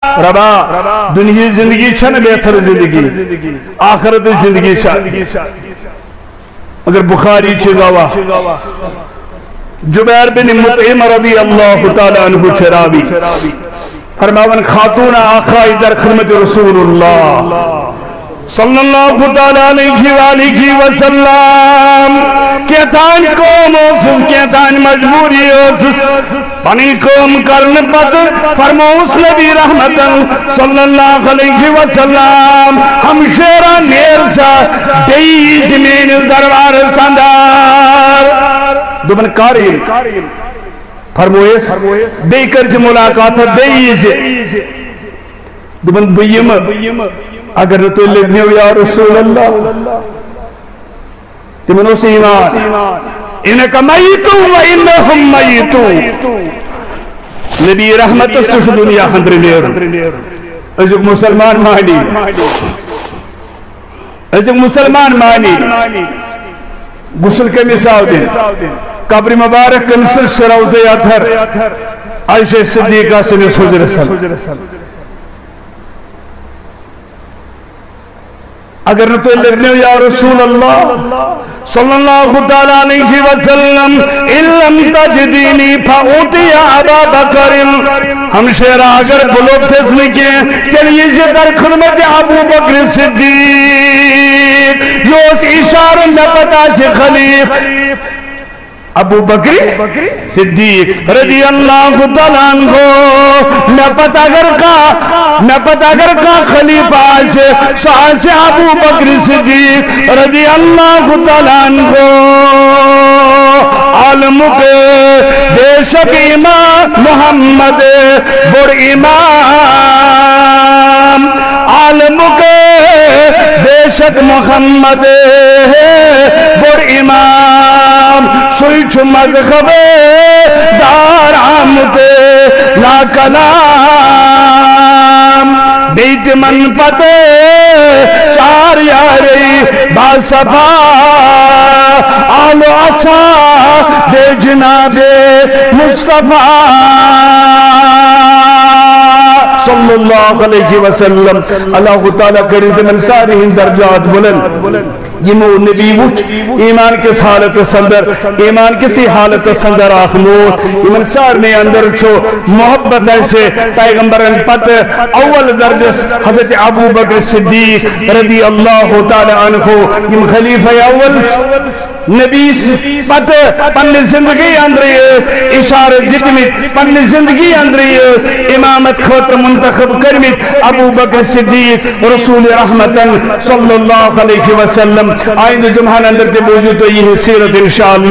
ربا دنیا زندگی چھن بہتر زندگی آخرت زندگی چھن اگر بخاری چھ گواہ جبیر بن مطعم رضی اللہ تعالی عنہ چراوی فرماون خاتون آخائی در خدمت رسول اللہ صلی اللہ تعالی علیہ وآلہ وسلم کہتان قوم اوسس کہتان مجبوری اوسس پنی قوم کرن پت فرموس نبی رحمتن صلی اللہ علیہ وسلم ہم شیرہ نیر سا بی زمین دربار سندار دوبن کاریم فرمویس بی کرج ملاقات بیز دوبن بیم اگر تو لبنیو یا رسول اللہ تمن اس ایمان انکا میتو و انہم میتو نبی رحمت استوش دنیا خندر نیر ازک مسلمان مانی ازک مسلمان مانی غسل کے مساو دن قبر مبارک کنسل شروز اطہر عائشہ صدیقہ سے نس حجر سن اگر نتو لگنے یا رسول اللہ صلی اللہ تعالیٰ علیہ وسلم اِلَّمْ تَجْدِینِي فَأُوْتِيَ عَبَا بَكَرٍ ہم شیرہ اگر بلوک تسلی کے تلیے سے در خدمت ابو بکر صدیق یوس اشار نبتا سے خلیق ابو بکر صدیق رضی اللہ تعالیٰ عنہ میں پتہ گر کا خلیفہ سے ساس ابو بکر صدیق رضی اللہ تعالیٰ عنہ عالم کے بے شک امام محمد بر امام عالم کے بے شک محمد بر امام سوچ مذہب دار آمد لا کلام بیت من پتے چار یاری باصفا آلو عصا بے جناب مصطفیٰ صلی اللہ علیہ وسلم اللہ تعالیٰ کرید من ساری درجات بلند یہ مو نبی وچ ایمان کس حالت سندر ایمان کسی حالت سندر آخمور ایمان سار میں اندر چھو محبت ایسے پیغمبرن پت اول درجس حضرت ابو بکر صدیق رضی اللہ تعالی عنہ یم خلیفہ اول نبی پت پنی زندگی اندریس اشارت دتمت پنی زندگی اندریس امامت خطر منتخب کرمت ابو بکر صدیق رسول رحمتن صلی اللہ علیہ وسلم آئند جمعہ اندر تے موجود تو یہ سیرت انشاءاللہ